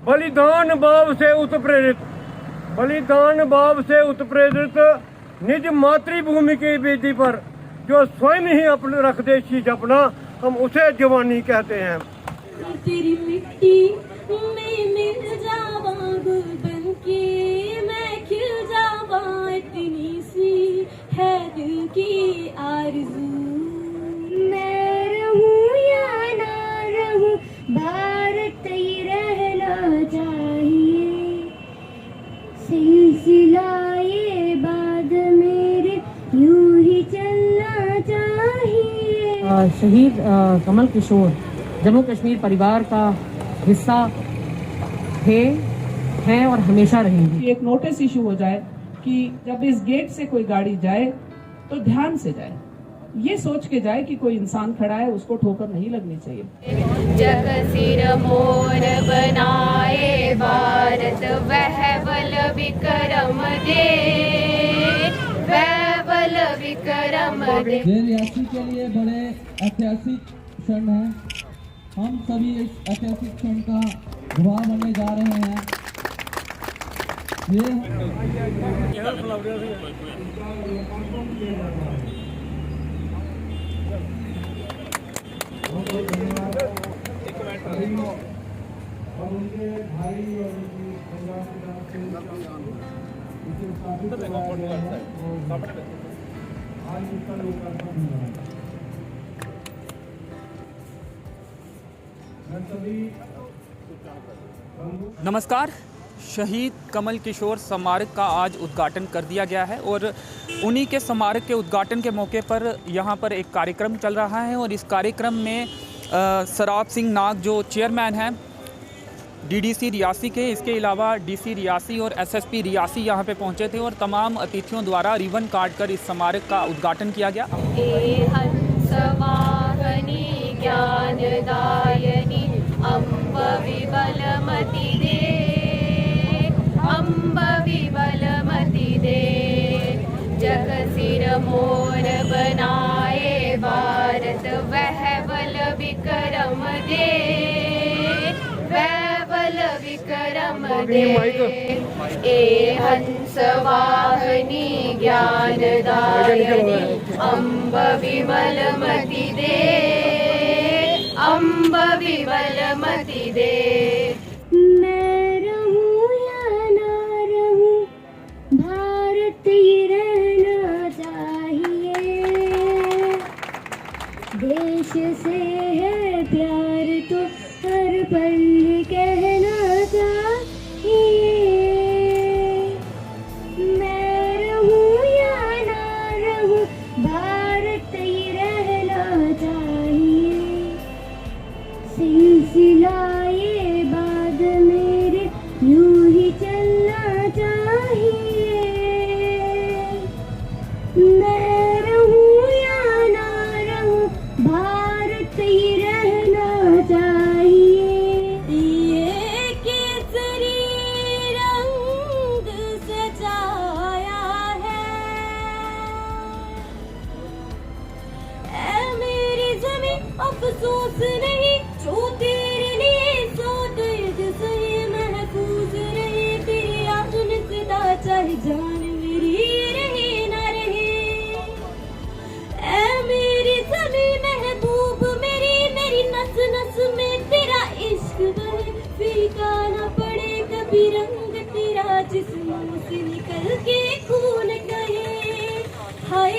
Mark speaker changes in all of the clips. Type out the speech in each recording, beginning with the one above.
Speaker 1: बलिदान भाव से उत्प्रेरित निज मातृभूमि की वेदी पर जो स्वयं ही अपने रख दे शीश अपना, हम उसे जवानी कहते हैं।
Speaker 2: तेरी मिट्टी में मिल जावा गुल बनके, मैं खिल जावा, इतनी सी है दिल की आरज़ू।
Speaker 3: मैं रहूं या ना रहूं, भारत ही रहना चाहिए। सिलसिला ये बाद मेरे यूं ही चलना चाहिए।
Speaker 4: शहीद कमल किशोर जम्मू कश्मीर परिवार का हिस्सा थे, हैं और हमेशा रहेंगे।
Speaker 5: एक नोटिस इशू हो जाए कि जब इस गेट से कोई गाड़ी जाए तो ध्यान से जाए, ये सोच के जाए कि कोई इंसान खड़ा है, उसको ठोकर नहीं लगनी चाहिए।
Speaker 2: जग सिर मोर बनाए भारत, वह बल विक्रम दे, वह बल विक्रम दे।
Speaker 6: ये रियासी के लिए बड़े ऐतिहासिक क्षण है। हम सभी इस ऐतिहासिक क्षण का गवाह बनने जा रहे हैं।
Speaker 7: नमस्कार। शहीद कमल किशोर स्मारक का आज उद्घाटन कर दिया गया है और उन्हीं के स्मारक के उद्घाटन के मौके पर यहाँ पर एक कार्यक्रम चल रहा है और इस कार्यक्रम में सराब सिंह नाग जो चेयरमैन हैं डीडीसी रियासी के, इसके अलावा डीसी रियासी और एसएसपी रियासी यहाँ पे पहुँचे थे और तमाम अतिथियों द्वारा रिबन काट कर इस स्मारक का उद्घाटन किया गया।
Speaker 2: ज्ञानदायिनी अम्ब विबलमति दे, अम्ब विबलमति दे। जग सिर मोर बनाए भारत, वह बल विक्रम दे, वह बल विक्रम दे। ए हंस वाहनी ज्ञानदायिनी अम्ब विबलमति दे, अम्ब विबलमति दे।
Speaker 3: मैं रहूं या ना रहूं, भारत ही रहना चाहिए। देश से है प्यार तो हर पल कहना चाहिए। मैं रहूं या ना रहूं, भारत ही रहना चाहिए। सिलसिला ये बाद मेरे यूं ही चलना चाहिए। मैं रहूं या ना रहूं, भारत ही रहना चाहिए।
Speaker 2: ये केसरी रंग सजाया है, ऐ मेरी ज़मीं अफसोस नहीं जो तेरे लिए सो दर्द सही महफूज रहे। तेरी आंखों सदा चाहे जान मेरी रहे ना रहे। ऐ मेरी ज़मीं महबूब मेरी, मेरी नस नस में तेरा इश्क बहे। फीका ना पड़े कभी रंग तेरा, जिस्मों से निकल के खून कहे। हाय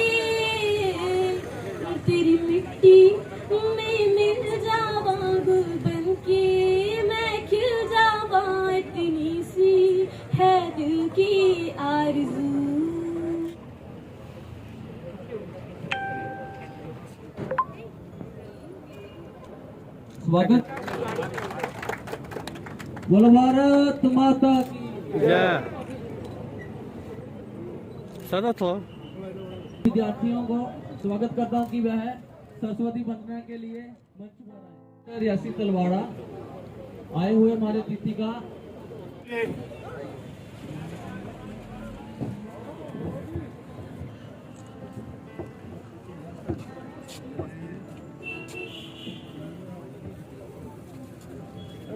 Speaker 2: तेरी मिट्टी में मिल जावा गुल बनके, मैं खिल जावा, इतनी सी है दिल की आरज़ू।
Speaker 6: स्वागत। बोलो भारत माता की
Speaker 1: जय। सदा तो
Speaker 6: विद्यार्थियों को स्वागत करता हूँ कि वह सरस्वती वंदना के लिए मंच पर आए। रियासी तलवाड़ा आए हुए हमारे अतिथि का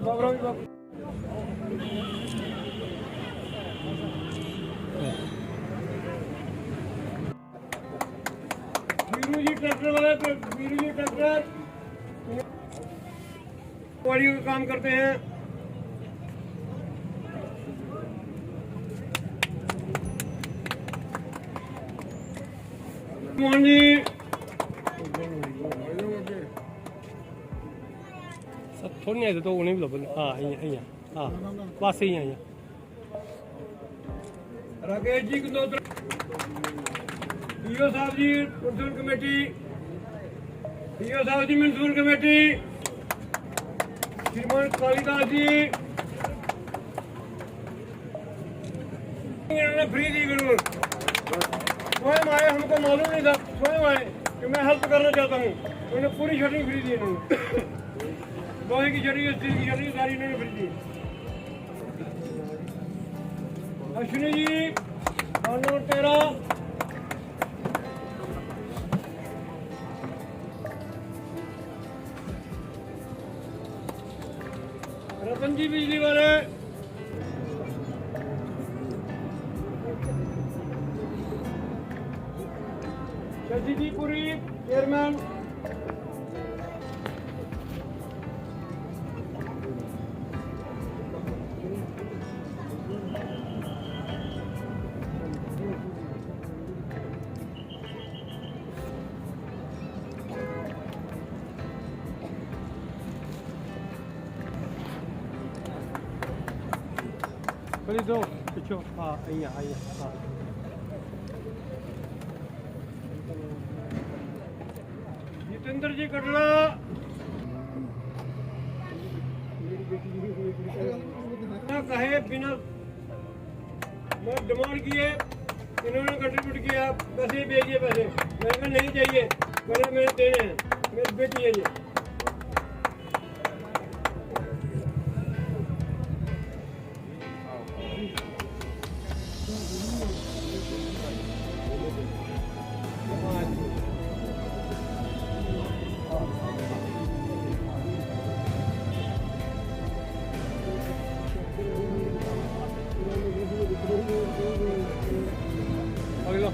Speaker 1: बाबरा वीरू जी ट्रैक्टर वाले, वीरू जी ट्रैक्टर गाड़ियों का काम करते हैं। मोहन जी
Speaker 8: थोड़ी आई तो उन्हें भी लो हाँ हाँ बस ही आई
Speaker 1: राकेश जी कंदोत्रा, डीओ साहब जी मंसूर कमेटी, डीओ साहब जी मंसूर कमेटी, श्रीमान कालीदास जी इन्होंने फ्री दी बिल्कुल, स्वयं आए, हमको मालूम नहीं था, स्वयं आए कि मैं हेल्प करना चाहता हूँ, उन्होंने पूरी शटरिंग फ्री दी। इन्होंने लोहे की शटरिंग, स्टील की शटरिंग सारी इन्होंने फ्री दी। अश्विनी जी नंबर 13, रतन जी बिजली वाले, शशि जी पुरी चेयरमैन,
Speaker 8: बड़ी दो पिछो हाँ आई हाँ
Speaker 1: जितेंद्र जी कटड़ा, कहे बिना डिमांड किए इन्होंने कंट्रीब्यूट किया, पैसे भेजिए, पैसे मैंने नहीं चाहिए, मैंने मेरे देने हैं, मेरे बेचिए ये।
Speaker 8: अगला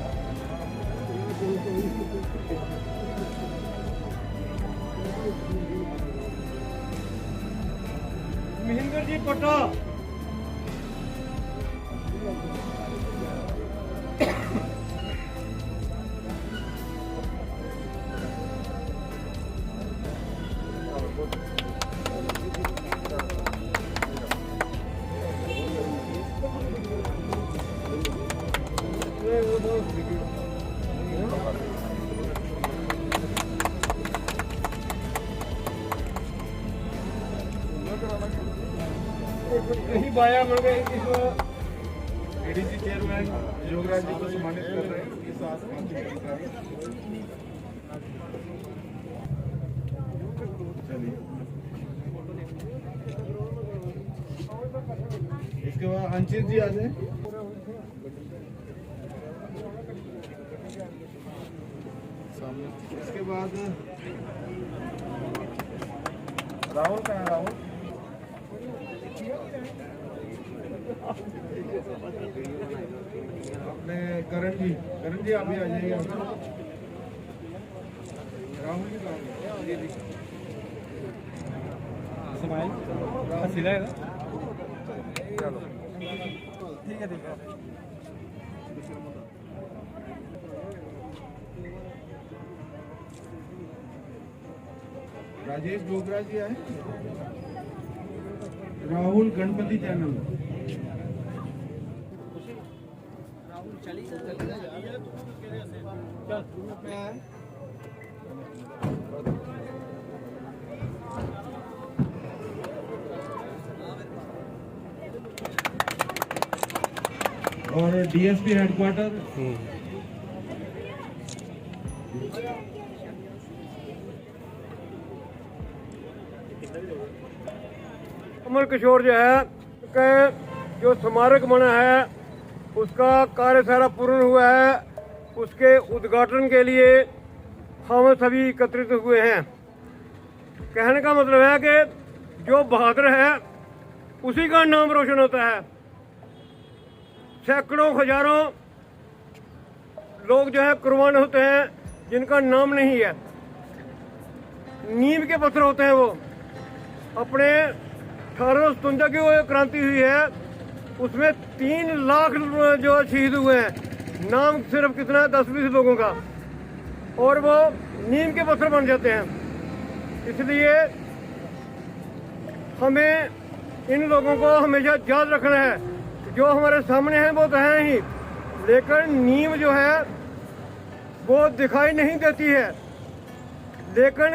Speaker 1: महेंद्र जी पट्टा, कहीं बाया बन गए। इस
Speaker 9: एडीसी चेयरमैन योगराज जी को सम्मानित कर रहे हैं। इस आसमान के अधिकारी चलिए, इसके बाद अंशित जी आ जाए। सामने इसके बाद राहुल का है, राहुल अपने करण जी आप भी आ जाइए। राहुल जी
Speaker 8: सिला है
Speaker 9: चलो
Speaker 8: ठीक है
Speaker 9: राजेश डोगरा जी आए। राहुल गणपति चैनल और डीएसपी हेडक्वार्टर
Speaker 1: कमल किशोर जो है के जो स्मारक बना है उसका कार्य सारा पूर्ण हुआ है, उसके उद्घाटन के लिए हम सभी एकत्रित हुए हैं। कहने का मतलब है कि जो बहादुर है उसी का नाम रोशन होता है। सैकड़ों हजारों लोग जो है कुर्बान होते हैं जिनका नाम नहीं है। नीम के पत्थर होते हैं वो। अपने 1857 की वो क्रांति हुई है, उसमें 3 लाख जो शहीद हुए हैं। नाम सिर्फ कितना है, 10-20 लोगों का, और वो नीम के पत्थर बन जाते हैं। इसलिए हमें इन लोगों को हमेशा याद रखना है। जो हमारे सामने है वो तो है ही, लेकिन नीम जो है वो दिखाई नहीं देती है, लेकिन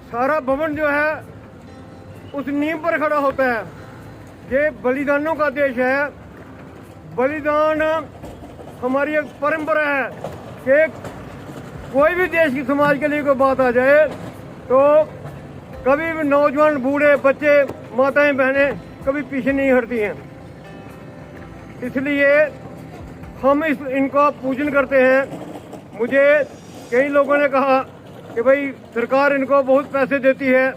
Speaker 1: सारा भवन जो है उस नीम पर खड़ा होता है। ये बलिदानों का देश है। बलिदान हमारी एक परंपरा है कि कोई भी देश की समाज के लिए कोई बात आ जाए तो कभी भी नौजवान, बूढ़े, बच्चे, माताएं, बहनें कभी पीछे नहीं हटती हैं। इसलिए हम इनका पूजन करते हैं। मुझे कई लोगों ने कहा कि भाई सरकार इनको बहुत पैसे देती है,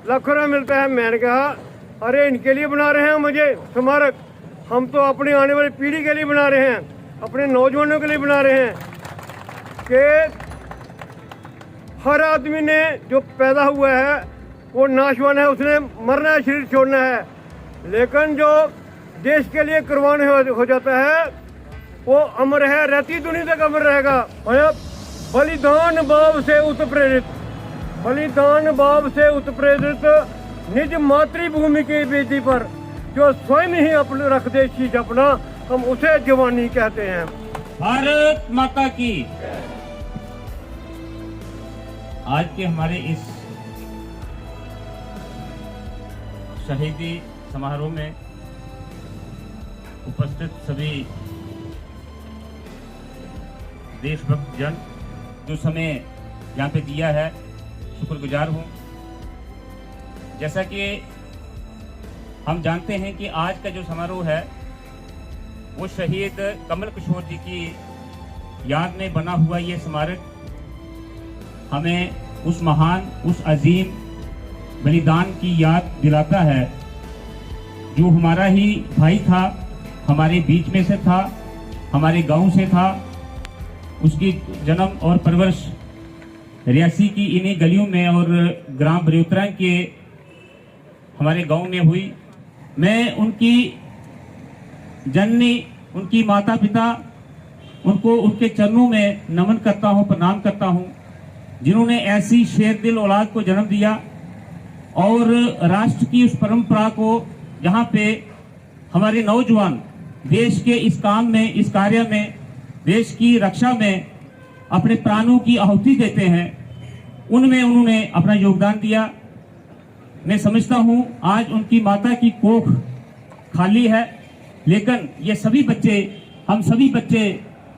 Speaker 1: लाखों रुपया मिलता है। मैंने कहा अरे इनके लिए बना रहे हैं मुझे स्मारक, हम तो अपनी आने वाली पीढ़ी के लिए बना रहे हैं, अपने नौजवानों के लिए बना रहे हैं कि हर आदमी ने जो पैदा हुआ है वो नाशवान है, उसने मरना है, शरीर छोड़ना है। लेकिन जो देश के लिए कुर्बान हो जाता है वो अमर है, रहती दुनिया तक अमर रहेगा। बलिदान भाव से उत्प्रेरित, बलिदान भाव से उत्प्रेरित निज मातृभूमि की बेदी पर जो स्वयं ही अपने रख दे चीज अपना, हम उसे जवानी कहते हैं।
Speaker 10: भारत माता की। आज के हमारे इस शहीदी समारोह में उपस्थित सभी देशभक्त जन जो समय यहाँ पे दिया है, शुक्रगुजार हूँ। जैसा कि हम जानते हैं कि आज का जो समारोह है वो शहीद कमल किशोर जी की याद में बना हुआ ये स्मारक हमें उस महान, उस अजीम बलिदान की याद दिलाता है जो हमारा ही भाई था, हमारे बीच में से था, हमारे गांव से था। उसकी जन्म और परवरिश रियासी की इन्हीं गलियों में और ग्राम बरियोतरा के हमारे गांव में हुई। मैं उनकी जननी, उनकी माता पिता, उनको उनके चरणों में नमन करता हूं, प्रणाम करता हूं, जिन्होंने ऐसी शेर दिल औलाद को जन्म दिया और राष्ट्र की उस परंपरा को जहां पे हमारे नौजवान देश के इस काम में, इस कार्य में, देश की रक्षा में अपने प्राणों की आहुति देते हैं, उनमें उन्होंने अपना योगदान दिया। मैं समझता हूं आज उनकी माता की कोख खाली है, लेकिन ये सभी बच्चे, हम सभी बच्चे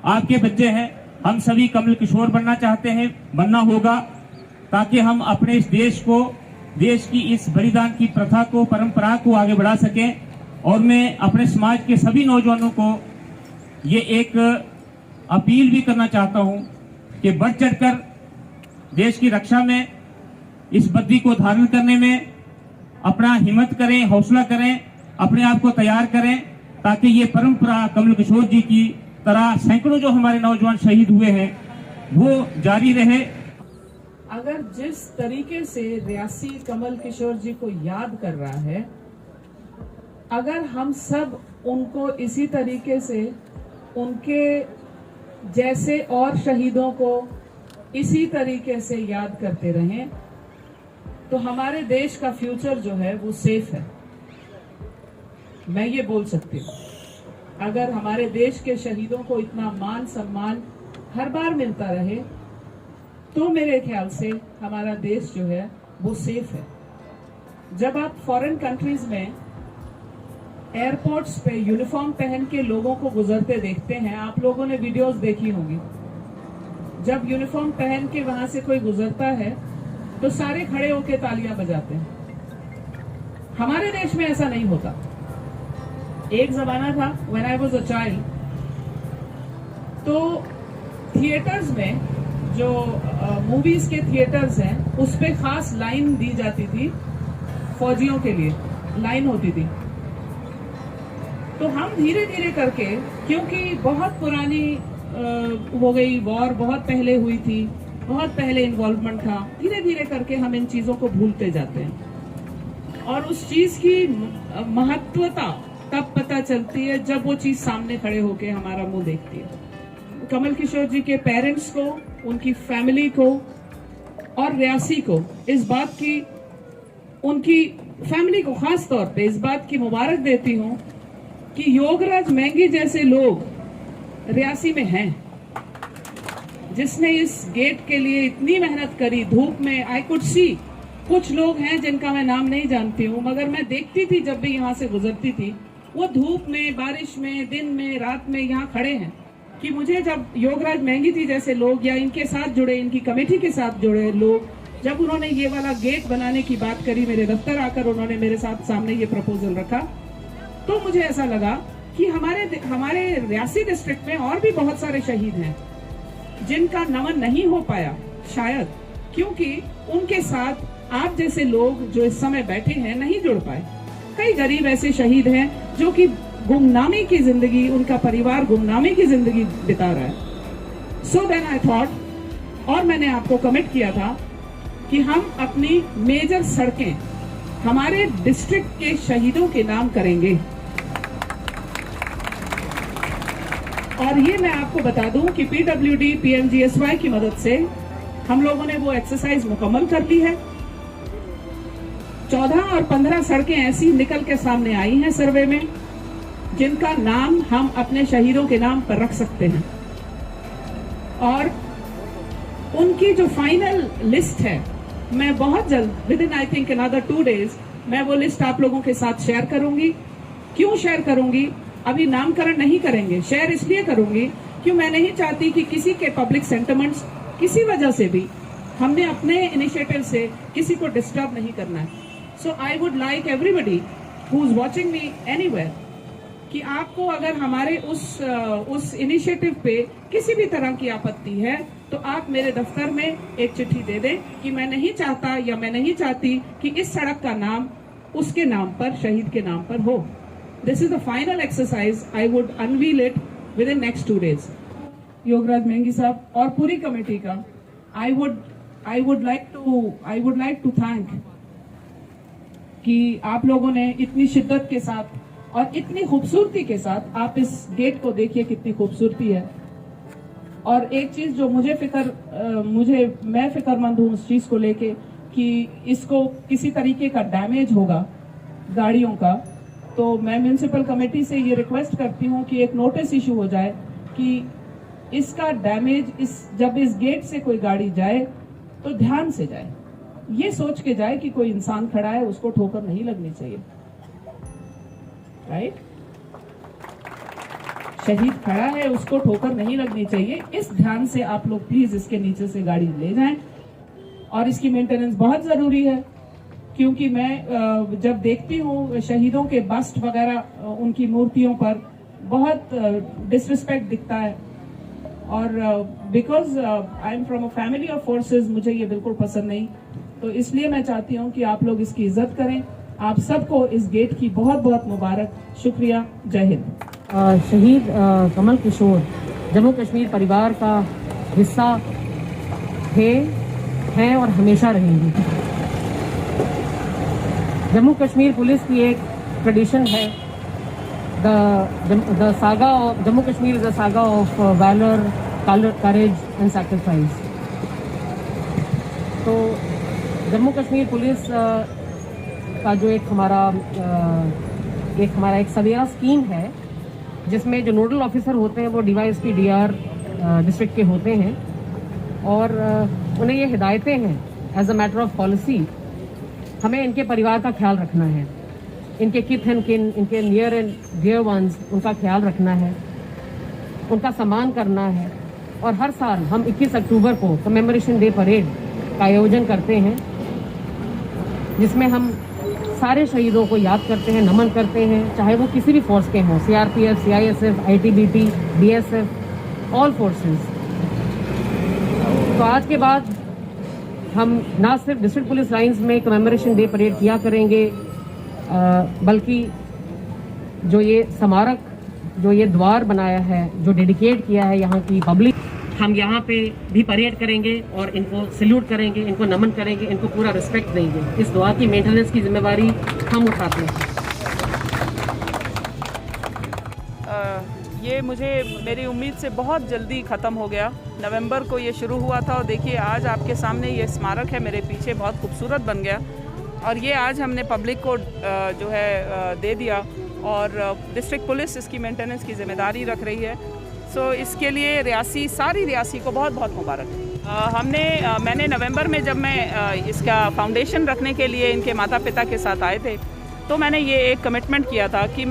Speaker 10: आपके बच्चे हैं। हम सभी कमल किशोर बनना चाहते हैं, बनना होगा, ताकि हम अपने इस देश को, देश की इस बलिदान की प्रथा को, परंपरा को आगे बढ़ा सकें। और मैं अपने समाज के सभी नौजवानों को ये एक अपील भी करना चाहता हूं कि बढ़ चढ़कर देश की रक्षा में, इस बद्दी को धारण करने में अपना हिम्मत करें, हौसला करें, अपने आप को तैयार करें, ताकि ये परंपरा कमल किशोर जी की तरह सैकड़ों जो हमारे नौजवान शहीद हुए हैं वो जारी रहे।
Speaker 5: अगर जिस तरीके से रियासी कमल किशोर जी को याद कर रहा है, अगर हम सब उनको इसी तरीके से, उनके जैसे और शहीदों को इसी तरीके से याद करते रहें, तो हमारे देश का फ्यूचर जो है वो सेफ है। मैं ये बोल सकती हूँ, अगर हमारे देश के शहीदों को इतना मान सम्मान हर बार मिलता रहे तो मेरे ख्याल से हमारा देश जो है वो सेफ है। जब आप फॉरेन कंट्रीज में एयरपोर्ट्स पे यूनिफॉर्म पहन के लोगों को गुजरते देखते हैं, आप लोगों ने वीडियोस देखी होंगी, जब यूनिफॉर्म पहन के वहां से कोई गुजरता है तो सारे खड़े होके तालियां बजाते हैं। हमारे देश में ऐसा नहीं होता। एक जमाना था when I was a child, तो थिएटर्स में जो मूवीज के थिएटर्स हैं उस पे खास लाइन दी जाती थी, फौजियों के लिए लाइन होती थी। तो हम धीरे धीरे करके, क्योंकि बहुत पुरानी हो गई वॉर, बहुत पहले हुई थी, बहुत पहले इन्वॉल्वमेंट था, धीरे धीरे करके हम इन चीजों को भूलते जाते हैं और उस चीज की महत्वता तब पता चलती है जब वो चीज सामने खड़े होके हमारा मुंह देखती है। कमल किशोर जी के पेरेंट्स को, उनकी फैमिली को और रियासी को इस बात की, उनकी फैमिली को खास तौर पे इस बात की मुबारक देती हूँ कि योगराज मेंगी जैसे लोग रियासी में हैं, जिसने इस गेट के लिए इतनी मेहनत करी धूप में। आई कुड सी कुछ लोग हैं जिनका मैं नाम नहीं जानती हूँ, मगर मैं देखती थी जब भी यहाँ से गुजरती थी, वो धूप में, बारिश में, दिन में, रात में यहाँ खड़े हैं कि मुझे जब योगराज मेंगी जी जैसे लोग या इनके साथ जुड़े, इनकी कमेटी के साथ जुड़े लोग, जब उन्होंने ये वाला गेट बनाने की बात करी, मेरे दफ्तर आकर उन्होंने मेरे साथ सामने ये प्रपोजल रखा, तो मुझे ऐसा लगा कि हमारे रियासी डिस्ट्रिक्ट में और भी बहुत सारे शहीद हैं जिनका नमन नहीं हो पाया, शायद क्योंकि उनके साथ आप जैसे लोग जो इस समय बैठे हैं नहीं जुड़ पाए। कई गरीब ऐसे शहीद हैं जो कि गुमनामी की जिंदगी, उनका परिवार गुमनामी की जिंदगी बिता रहा है। सो देन आई थॉट, और मैंने आपको कमिट किया था कि हम अपनी मेजर सड़कें हमारे डिस्ट्रिक्ट के शहीदों के नाम करेंगे। और ये मैं आपको बता दूं कि PWD PMGSY की मदद से हम लोगों ने वो एक्सरसाइज मुकम्मल कर ली है। 14 और 15 सड़कें ऐसी निकल के सामने आई हैं सर्वे में, जिनका नाम हम अपने शहीदों के नाम पर रख सकते हैं। और उनकी जो फाइनल लिस्ट है, मैं बहुत जल्द, with in I think another 2 days, मैं वो लिस्ट आप लोगों के साथ शेयर करूंगी। क्यों शेयर करूंगी? अभी नामकरण नहीं करेंगे, शेयर इसलिए करूंगी कि मैं नहीं चाहती कि किसी के पब्लिक सेंटिमेंट्स किसी वजह से भी, हमने अपने इनिशिएटिव से किसी को डिस्टर्ब नहीं करना है। So I would like everybody who is watching me anywhere कि आपको अगर हमारे उस इनिशिएटिव पे किसी भी तरह की आपत्ति है तो आप मेरे दफ्तर में एक चिट्ठी दे दें कि मैं नहीं चाहता या मैं नहीं चाहती कि इस सड़क का नाम उसके नाम पर, शहीद के नाम पर हो। This is the final exercise. I would unveil it within next 2 days. Yograj मेंगी साहब और पूरी कमेटी का I would like to thank कि आप लोगों ने इतनी शिद्दत के साथ और इतनी खूबसूरती के साथ, आप इस गेट को देखिए कितनी खूबसूरती है। और एक चीज जो मैं फिक्रमंद हूँ उस चीज को लेके कि इसको किसी तरीके का डैमेज होगा गाड़ियों का, तो मैं म्युनिसिपल कमेटी से ये रिक्वेस्ट करती हूँ कि एक नोटिस इशू हो जाए कि इसका डैमेज, जब इस गेट से कोई गाड़ी जाए तो ध्यान से जाए, ये सोच के जाए कि कोई इंसान खड़ा है, उसको ठोकर नहीं लगनी चाहिए, राइट? शहीद खड़ा है, उसको ठोकर नहीं लगनी चाहिए। इस ध्यान से आप लोग प्लीज इसके नीचे से गाड़ी ले जाएं। और इसकी मेंटेनेंस बहुत जरूरी है, क्योंकि मैं जब देखती हूँ शहीदों के बस्ट वगैरह, उनकी मूर्तियों पर बहुत डिसरिस्पेक्ट दिखता है। और because I am from a family of forces, मुझे ये बिल्कुल पसंद नहीं। तो इसलिए मैं चाहती हूँ कि आप लोग इसकी इज्जत करें। आप सबको इस गेट की बहुत बहुत मुबारक। शुक्रिया। जय हिंद।
Speaker 4: शहीद कमल किशोर जम्मू कश्मीर परिवार का हिस्सा थे, हैं और हमेशा रहेंगे। जम्मू कश्मीर पुलिस की एक ट्रेडिशन है, the saga of Jammu Kashmir is the saga of valour, courage and sacrifice. तो जम्मू कश्मीर पुलिस का जो एक हमारा एक सवेरा स्कीम है, जिसमें जो नोडल ऑफिसर होते हैं वो DYSP DR डिस्ट्रिक्ट के होते हैं, और उन्हें ये हिदायतें हैं as a matter of policy, हमें इनके परिवार का ख्याल रखना है, इनके किथ एंड किन, इनके नियर एंड डियर वंस, उनका ख्याल रखना है, उनका सम्मान करना है। और हर साल हम 21 अक्टूबर को कमेमोरेशन डे परेड का आयोजन करते हैं, जिसमें हम सारे शहीदों को याद करते हैं, नमन करते हैं, चाहे वो किसी भी फोर्स के हों, CRPF, CISF, ITBP, BSF, all forces. तो आज के बाद हम ना सिर्फ डिस्ट्रिक्ट पुलिस लाइंस में कमेमोरेशन डे परेड किया करेंगे, बल्कि जो ये स्मारक, जो ये द्वार बनाया है, जो डेडिकेट किया है यहाँ की पब्लिक, हम यहाँ पे भी परेड करेंगे और इनको सैल्यूट करेंगे, इनको नमन करेंगे, इनको पूरा रिस्पेक्ट देंगे। इस द्वार की मेंटेनेंस की जिम्मेवारी हम उठाते हैं।
Speaker 11: ये मुझे मेरी उम्मीद से बहुत जल्दी ख़त्म हो गया। नवंबर को ये शुरू हुआ था और देखिए आज आपके सामने ये स्मारक है मेरे पीछे, बहुत खूबसूरत बन गया और ये आज हमने पब्लिक को जो है दे दिया और डिस्ट्रिक्ट पुलिस इसकी मेंटेनेंस की ज़िम्मेदारी रख रही है। सो इसके लिए सारी रियासी को बहुत बहुत मुबारक। मैंने नवंबर में जब मैं इसका फाउंडेशन रखने के लिए इनके माता पिता के साथ आए थे तो मैंने ये एक कमिटमेंट किया था कि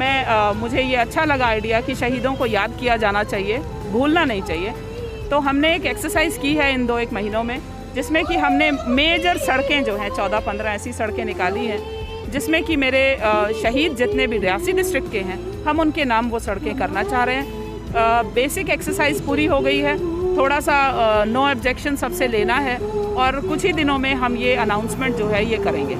Speaker 11: मुझे ये अच्छा लगा आइडिया कि शहीदों को याद किया जाना चाहिए, भूलना नहीं चाहिए। तो हमने एक एक्सरसाइज की है इन 2-1 महीनों में, जिसमें कि हमने मेजर सड़कें जो हैं 14-15 ऐसी सड़कें निकाली हैं जिसमें कि मेरे शहीद जितने भी रियासी डिस्ट्रिक्ट के हैं हम उनके नाम वो सड़कें करना चाह रहे हैं। बेसिक एक्सरसाइज पूरी हो गई है, थोड़ा सा नो ऑब्जेक्शन सबसे लेना है और कुछ ही दिनों में हम ये अनाउंसमेंट जो है ये करेंगे।